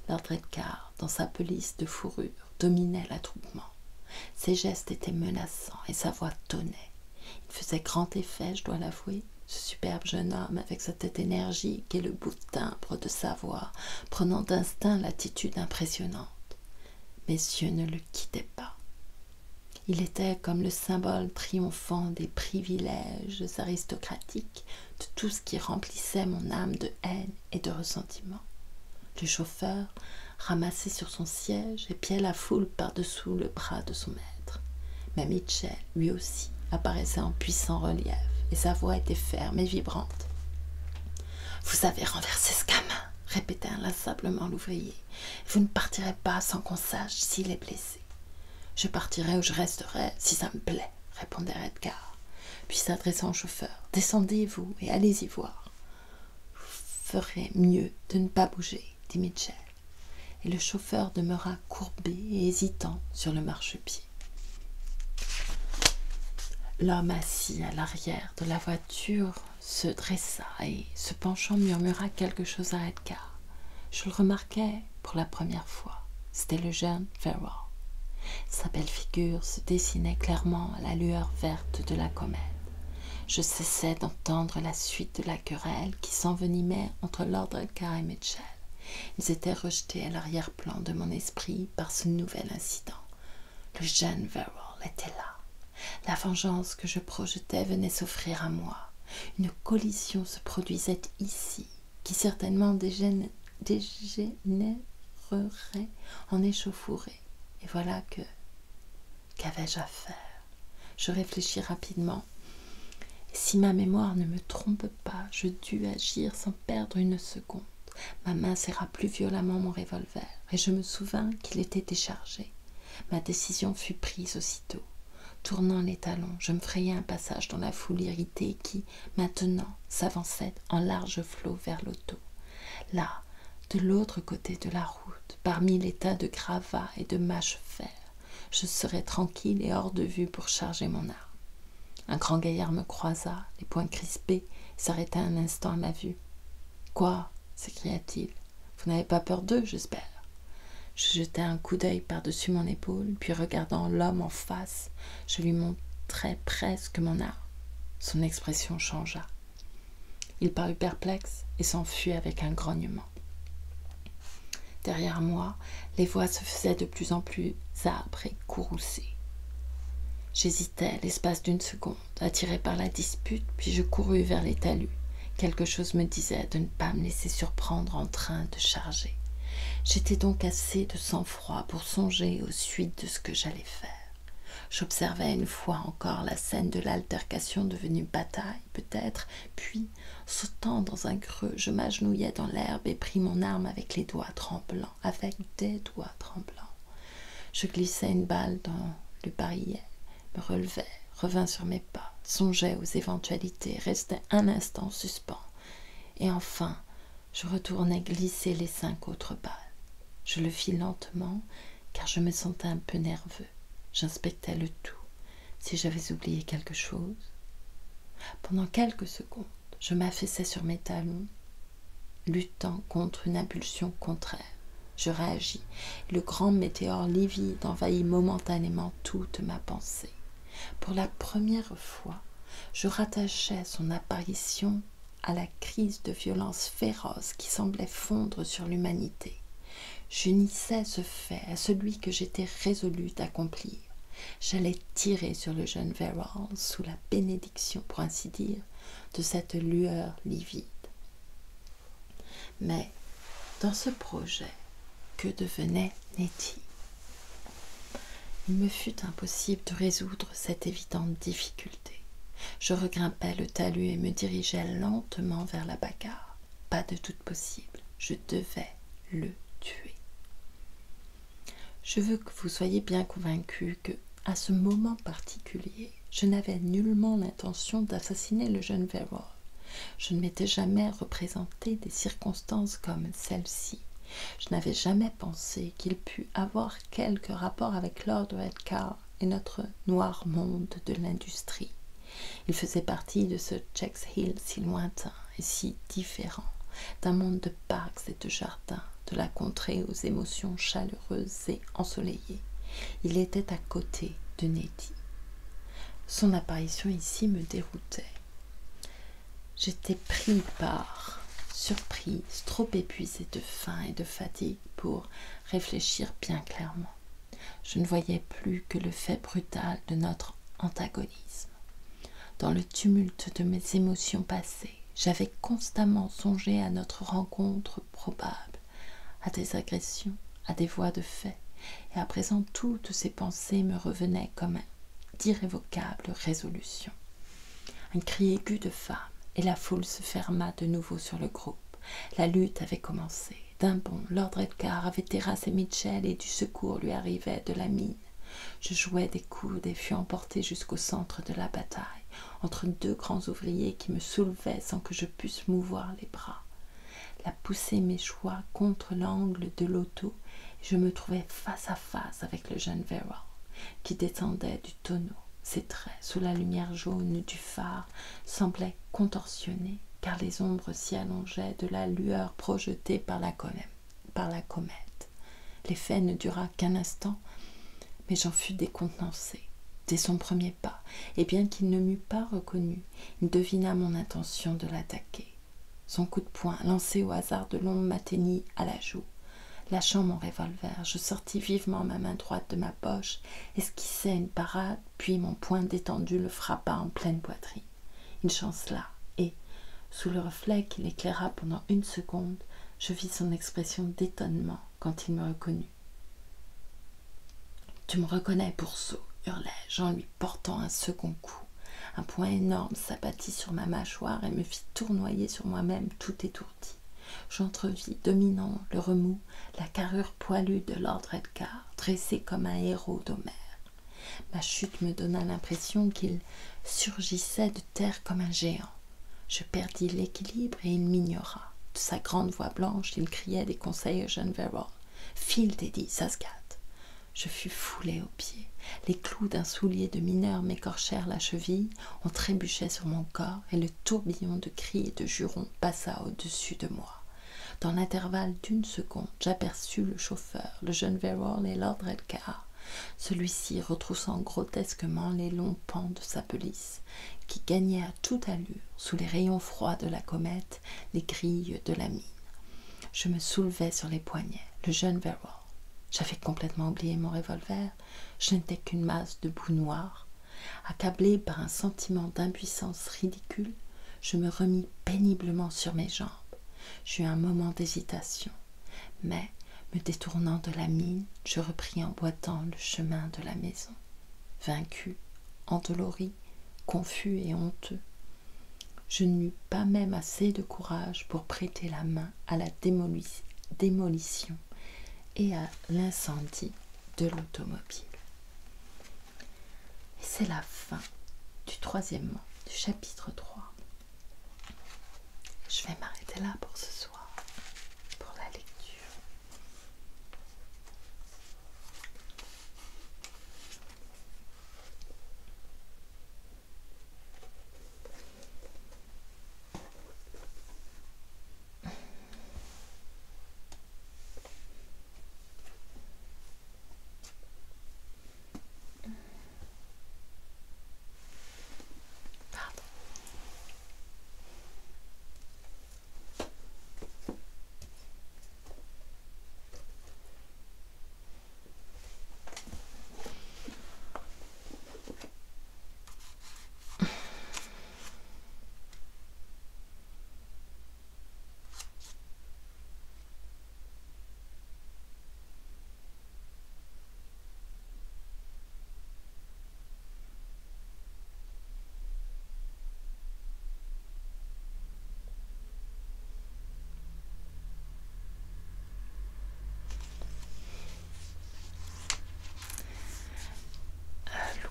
Lord Redcar, dans sa pelisse de fourrure, dominait l'attroupement. Ses gestes étaient menaçants et sa voix tonnait. Il faisait grand effet, je dois l'avouer, ce superbe jeune homme avec sa tête énergique et le bout de timbre de sa voix, prenant d'instinct l'attitude impressionnante. Mes yeux ne le quittaient pas. Il était comme le symbole triomphant des privilèges aristocratiques, de tout ce qui remplissait mon âme de haine et de ressentiment. Le chauffeur, ramassé sur son siège, épiait la foule par-dessous le bras de son maître. Mais Mitchell, lui aussi, apparaissait en puissant relief, et sa voix était ferme et vibrante. « Vous avez renversé ce gamin, » répétait inlassablement l'ouvrier. « Vous ne partirez pas sans qu'on sache s'il est blessé. »« Je partirai ou je resterai, si ça me plaît, » répondait Redcar. Puis s'adressant au chauffeur, « Descendez, vous, et allez-y voir. »« Vous ferez mieux de ne pas bouger, » dit Mitchell. Et le chauffeur demeura courbé et hésitant sur le marchepied. L'homme assis à l'arrière de la voiture se dressa et, se penchant, murmura quelque chose à Redcar. Je le remarquai pour la première fois. C'était le jeune Farewell. Sa belle figure se dessinait clairement à la lueur verte de la comète. Je cessais d'entendre la suite de la querelle qui s'envenimait entre Lord Redcar et Mitchell. Ils étaient rejetés à l'arrière-plan de mon esprit par ce nouvel incident. Le jeune Verrill était là. La vengeance que je projetais venait s'offrir à moi. Une collision se produisait ici, qui certainement dégénérerait en échauffourée. Et voilà que... Qu'avais-je à faire? Je réfléchis rapidement. Et si ma mémoire ne me trompe pas, je dus agir sans perdre une seconde. Ma main serra plus violemment mon revolver, et je me souvins qu'il était déchargé. Ma décision fut prise aussitôt. Tournant les talons, je me frayai un passage dans la foule irritée qui, maintenant, s'avançait en large flot vers l'auto. Là, de l'autre côté de la route, parmi les tas de gravats et de mâches-fer, je serais tranquille et hors de vue pour charger mon arme. Un grand gaillard me croisa, les poings crispés, et s'arrêta un instant à ma vue. « Quoi ?» s'écria-t-il. « Vous n'avez pas peur d'eux, j'espère ?» Je jetai un coup d'œil par-dessus mon épaule, puis regardant l'homme en face, je lui montrai presque mon arme. Son expression changea. Il parut perplexe et s'enfuit avec un grognement. Derrière moi, les voix se faisaient de plus en plus âpres et courroucées. J'hésitai l'espace d'une seconde, attiré par la dispute, puis je courus vers les talus. Quelque chose me disait de ne pas me laisser surprendre en train de charger. J'étais donc assez de sang-froid pour songer aux suites de ce que j'allais faire. J'observai une fois encore la scène de l'altercation devenue bataille, peut-être, puis, sautant dans un creux, je m'agenouillai dans l'herbe et pris mon arme avec des doigts tremblants. Je glissai une balle dans le barillet, me relevai, revins sur mes pas, songeai aux éventualités, restai un instant en suspens, et enfin, je retournai glisser les 5 autres balles. Je le fis lentement, car je me sentais un peu nerveux. J'inspectais le tout, si j'avais oublié quelque chose. Pendant quelques secondes, je m'affaissai sur mes talons, luttant contre une impulsion contraire. Je réagis, et le grand météore livide envahit momentanément toute ma pensée. Pour la première fois, je rattachais son apparition à la crise de violence féroce qui semblait fondre sur l'humanité. J'unissais ce fait à celui que j'étais résolu d'accomplir. J'allais tirer sur le jeune Verrill sous la bénédiction, pour ainsi dire, de cette lueur livide. Mais dans ce projet, que devenait Nettie? Il me fut impossible de résoudre cette évidente difficulté. Je regrimpais le talus et me dirigeais lentement vers la bagarre. Pas de doute possible, je devais le tuer. Je veux que vous soyez bien convaincus que, à ce moment particulier, je n'avais nullement l'intention d'assassiner le jeune Verrall. Je ne m'étais jamais représenté des circonstances comme celle-ci. Je n'avais jamais pensé qu'il pût avoir quelque rapport avec Lord Redcar et notre noir monde de l'industrie. Il faisait partie de ce Checkshill si lointain et si différent, d'un monde de parcs et de jardins, de la contrée aux émotions chaleureuses et ensoleillées. Il était à côté de Nettie. Son apparition ici me déroutait. J'étais pris par surprise, trop épuisée de faim et de fatigue pour réfléchir bien clairement. Je ne voyais plus que le fait brutal de notre antagonisme. Dans le tumulte de mes émotions passées, j'avais constamment songé à notre rencontre probable, à des agressions, à des voies de fait, et à présent toutes ces pensées me revenaient comme d'irrévocables résolutions. Un cri aigu de femme, et la foule se ferma de nouveau sur le groupe. La lutte avait commencé. D'un bond, Lord Redcar avait terrassé Mitchell et du secours lui arrivait de la mine. Je jouais des coudes et fus emporté jusqu'au centre de la bataille, entre deux grands ouvriers qui me soulevaient sans que je pusse mouvoir les bras. La poussée m'échoua contre l'angle de l'auto et je me trouvai face à face avec le jeune Verrall, qui descendait du tonneau. Ses traits, sous la lumière jaune du phare, semblaient contorsionnés, car les ombres s'y allongeaient de la lueur projetée par la comète. L'effet ne dura qu'un instant, mais j'en fus décontenancé. Dès son premier pas, et bien qu'il ne m'eût pas reconnu, il devina mon intention de l'attaquer. Son coup de poing, lancé au hasard de l'ombre, m'atteignit à la joue. Lâchant mon revolver, je sortis vivement ma main droite de ma poche, esquissai une parade, puis mon poing détendu le frappa en pleine poitrine. Il chancela, et, sous le reflet qui l'éclaira pendant une seconde, je vis son expression d'étonnement quand il me reconnut. « Tu me reconnais, pourceau !» hurlai-je en lui portant un second coup. Un poing énorme s'abattit sur ma mâchoire et me fit tournoyer sur moi-même tout étourdi. J'entrevis, dominant le remous, la carrure poilue de Lord Redcar, dressé comme un héros d'Homère. Ma chute me donna l'impression qu'il surgissait de terre comme un géant. Je perdis l'équilibre et il m'ignora. De sa grande voix blanche, il criait des conseils au jeune Verrall. « File, Teddy, ça se gâte !» Je fus foulé aux pieds. Les clous d'un soulier de mineur m'écorchèrent la cheville, on trébuchait sur mon corps et le tourbillon de cris et de jurons passa au-dessus de moi. Dans l'intervalle d'une seconde, j'aperçus le chauffeur, le jeune Verrall et Lord Redcar, celui-ci retroussant grotesquement les longs pans de sa pelisse, qui gagnait à toute allure, sous les rayons froids de la comète, les grilles de la mine. Je me soulevai sur les poignets, le jeune Verrall. J'avais complètement oublié mon revolver, je n'étais qu'une masse de boue noire. Accablé par un sentiment d'impuissance ridicule, je me remis péniblement sur mes jambes. J'eus un moment d'hésitation, mais, me détournant de la mine, je repris en boitant le chemin de la maison. Vaincu, endolori, confus et honteux, je n'eus pas même assez de courage pour prêter la main à la démolition et à l'incendie de l'automobile. Et c'est la fin du troisième du chapitre 3. Je vais m'arrêter là pour ce soir, pour la lecture.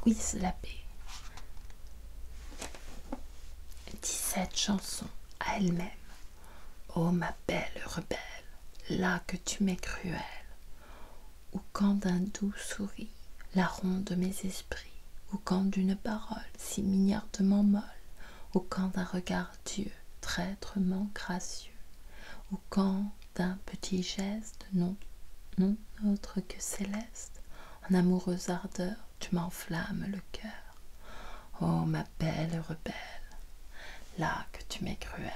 Louise Labbé. 17 chansons à elle-même. Ô ma belle rebelle, là que tu m'es cruelle, ou quand d'un doux sourire, la ronde de mes esprits, ou quand d'une parole si mignardement molle, ou quand d'un regard Dieu, traîtrement gracieux, ou quand d'un petit geste non autre que céleste, en amoureuse ardeur, tu m'enflammes le cœur. Ô ma belle rebelle, là que tu m'es cruelle,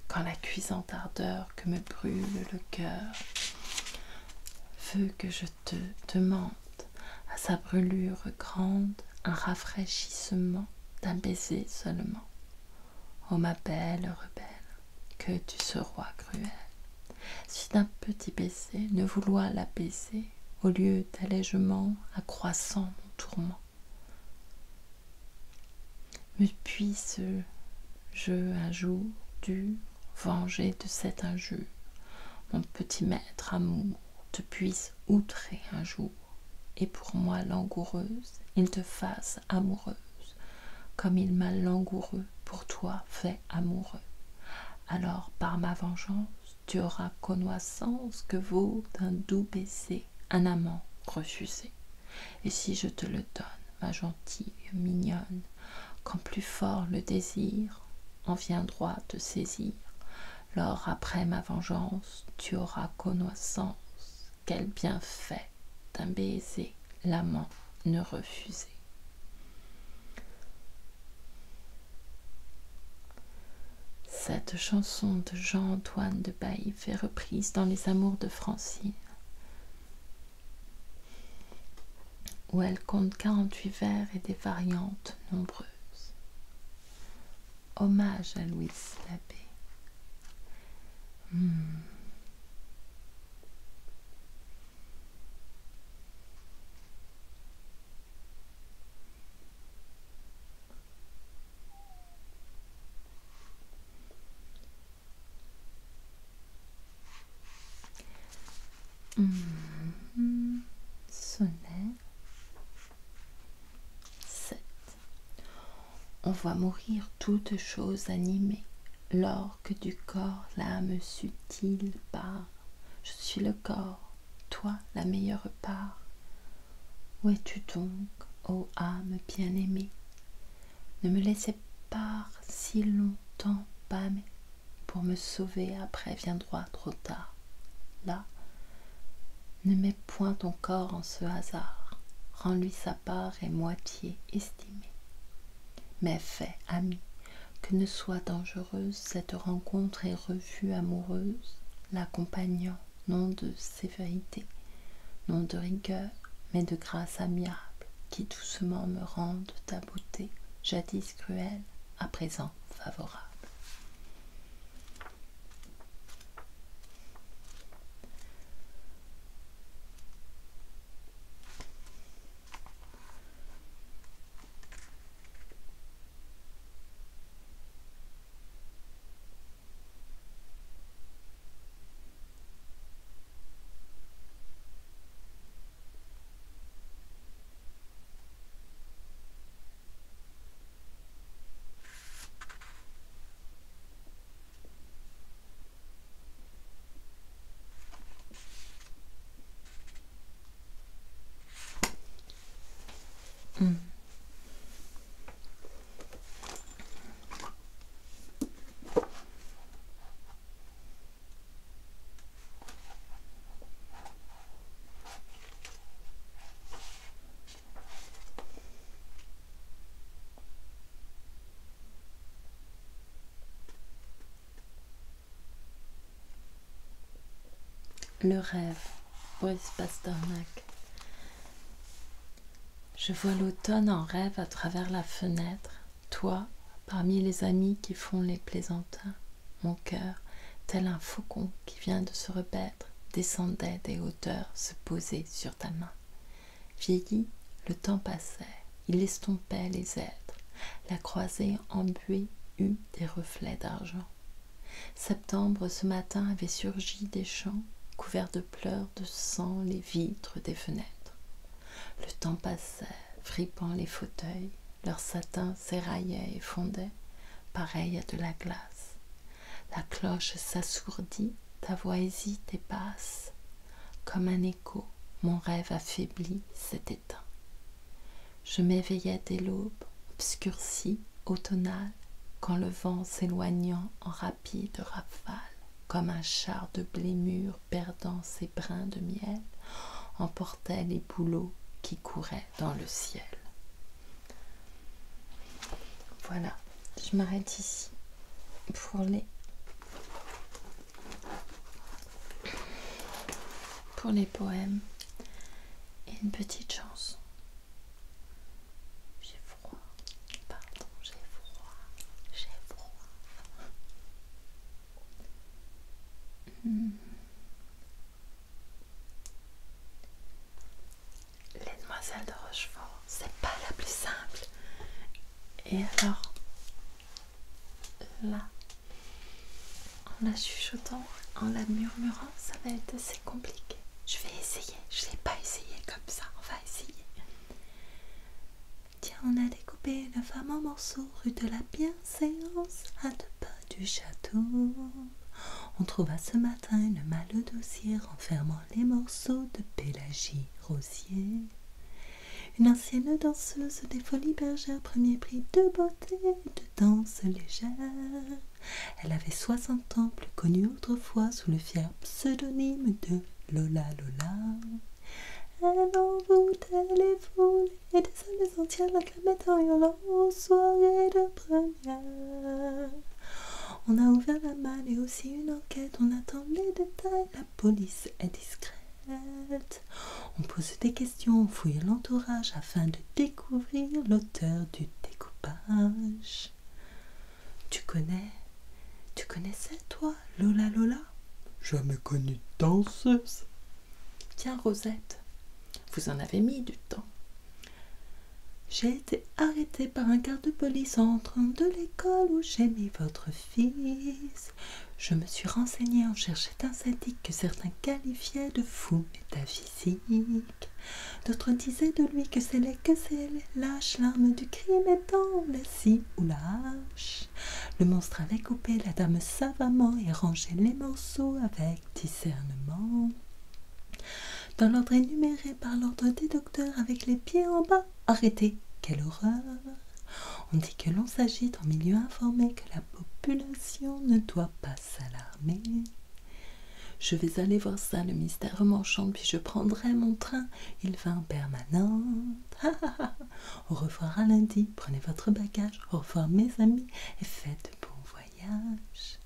quand la cuisante ardeur que me brûle le cœur veut que je te demande à sa brûlure grande un rafraîchissement d'un baiser seulement. Ô ma belle rebelle, que tu ce roi cruel, si d'un petit baiser ne vouloir l'apaiser, au lieu d'allègement accroissant mon tourment, me puisse-je un jour dur venger de cette injure, mon petit maître amour te puisse outrer un jour, et pour moi langoureuse, il te fasse amoureuse, comme il m'a langoureux pour toi fait amoureux. Alors par ma vengeance, tu auras connaissance que vaut d'un doux baiser un amant refusé. Et si je te le donne, ma gentille mignonne, quand plus fort le désir en viendra te saisir, lors après ma vengeance, tu auras connaissance quel bienfait d'un baiser l'amant ne refusait. Cette chanson de Jean-Antoine de Baïf est reprise dans Les Amours de Francine, où elle compte 48 vers et des variantes nombreuses. Hommage à Louise Labbé. Sonnet 7. On voit mourir toute chose animée, lors que du corps l'âme subtile part. Je suis le corps, toi la meilleure part. Où es-tu donc, ô âme bien-aimée? Ne me laissez pas si longtemps pâmer, pour me sauver après viendra trop tard. Là, ne mets point ton corps en ce hasard, rends-lui sa part et moitié estimée. Mais fais, ami, que ne soit dangereuse cette rencontre et revue amoureuse, l'accompagnant non de sévérité, non de rigueur, mais de grâce amiable, qui doucement me rende ta beauté, jadis cruelle, à présent favorable. Le rêve, Boris Pasternak. Je vois l'automne en rêve à travers la fenêtre, toi, parmi les amis qui font les plaisantins. Mon cœur, tel un faucon qui vient de se repaître, descendait des hauteurs se poser sur ta main. Vieilli, le temps passait, il estompait les êtres, la croisée embuée eut des reflets d'argent. Septembre ce matin avait surgi des champs, couverts de pleurs de sang les vitres des fenêtres. Le temps passait, fripant les fauteuils, leur satin s'éraillait et fondait, pareil à de la glace. La cloche s'assourdit, ta voix hésite et passe. Comme un écho, mon rêve affaibli s'est éteint. Je m'éveillais dès l'aube, obscurcie, automnale, quand le vent s'éloignant en rapide rafale, comme un char de blé mûr perdant ses brins de miel, emportait les bouleaux qui couraient dans le ciel. Voilà, je m'arrête ici pour les poèmes et une petite chanson. J'ai froid, pardon, j'ai froid. Les Demoiselles de Rochefort, c'est pas la plus simple. Et alors, là, en la chuchotant, en la murmurant, ça va être assez compliqué. Je vais essayer. Je ne l'ai pas essayé comme ça. On va essayer. Tiens, on a découpé la femme en morceaux rue de la Bienséance, à 2 pas du château. On trouva ce matin une malle dossier renfermant les morceaux de Pélagie Rosier. Une ancienne danseuse des Folies Bergères, premier prix de beauté de danse légère. Elle avait 60 ans, plus connue autrefois sous le fier pseudonyme de Lola Lola. Elle envoûtait les foules et des salles entières l'acclamaient en hurlant aux soirées de première. On a ouvert la malle et aussi une enquête, on attend les détails, la police est discrète. On pose des questions, on fouille l'entourage afin de découvrir l'auteur du découpage. Tu connaissais toi Lola Lola? Jamais connue de danseuse. Tiens Rosette, vous en avez mis du temps. J'ai été arrêtée par un garde de police en rentrant de l'école où j'ai mis votre fils. Je me suis renseignée en cherchant un sadique que certains qualifiaient de fou métaphysique. D'autres disaient de lui que c'est lâche, l'arme du crime étant la scie ou la hache. Le monstre avait coupé la dame savamment et rangé les morceaux avec discernement. Dans l'ordre énuméré par l'ordre des docteurs, avec les pieds en bas, arrêtez, quelle horreur! On dit que l'on s'agite en milieu informé, que la population ne doit pas s'alarmer. Je vais aller voir ça, le mystère m'enchante, puis je prendrai mon train, il va en permanente. Au revoir à lundi, prenez votre bagage, au revoir mes amis, et faites de bons voyages.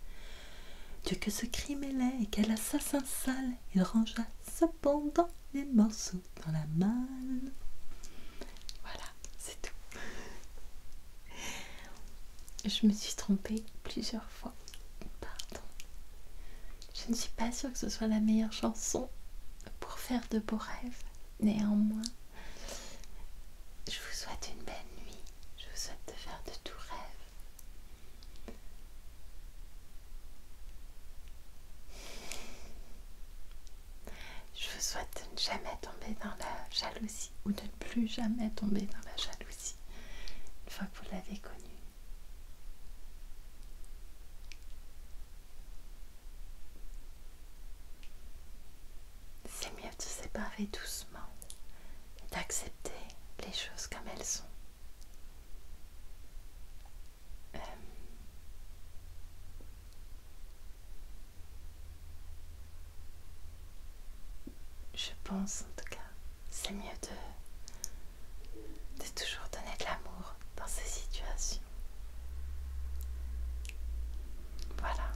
Dieu que ce crime est laid et quel assassin sale, il rangea cependant les morceaux dans la malle. Voilà, c'est tout. Je me suis trompée plusieurs fois. Pardon. Je ne suis pas sûre que ce soit la meilleure chanson pour faire de beaux rêves. Néanmoins, je vous souhaite une belle nuit. Je vous souhaite de faire de doux rêves. Je vous souhaite de ne jamais tomber dans la jalousie ou de ne plus jamais tomber dans la jalousie une fois que vous l'avez connue. C'est mieux de se séparer doucement et d'accepter les choses comme elles sont. Je pense en tout cas, c'est mieux de toujours donner de l'amour dans ces situations. Voilà.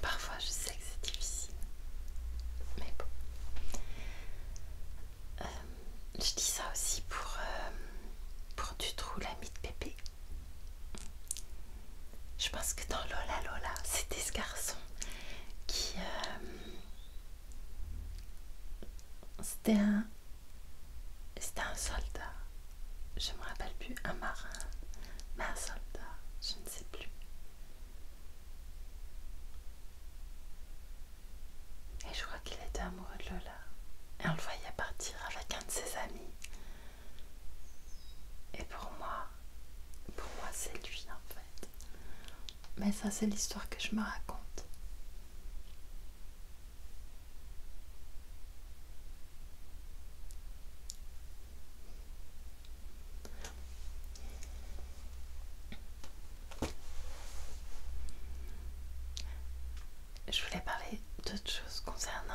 Parfois je sais que c'est difficile, mais bon. Je dis ça aussi pour Dutroux, l'ami de Pépé. Je pense que dans Lola Lola, c'était ce garçon qui... c'était un soldat. Je me rappelle plus, un marin, mais un soldat, je ne sais plus. je crois qu'il était amoureux de Lola. Et on le voyait partir avec un de ses amis. Et pour moi c'est lui en fait. Mais ça c'est l'histoire que je me raconte. Je voulais parler d'une autre chose concernant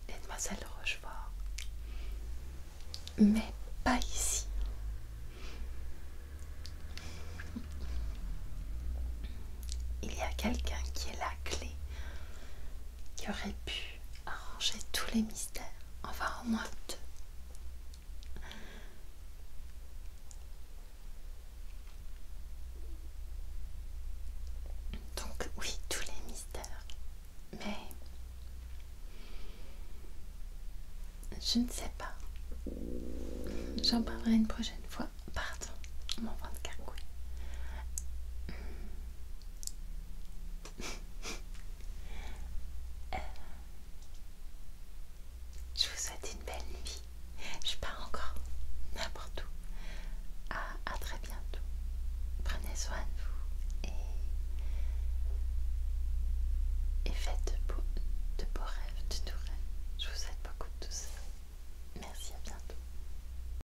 les demoiselles de Rochefort. Mais pas ici. Il y a quelqu'un qui est la clé, qui aurait pu arranger tous les mystères, enfin au moins deux. Donc oui, tous les mystères, mais je ne sais pas. J'en parlerai une prochaine fois.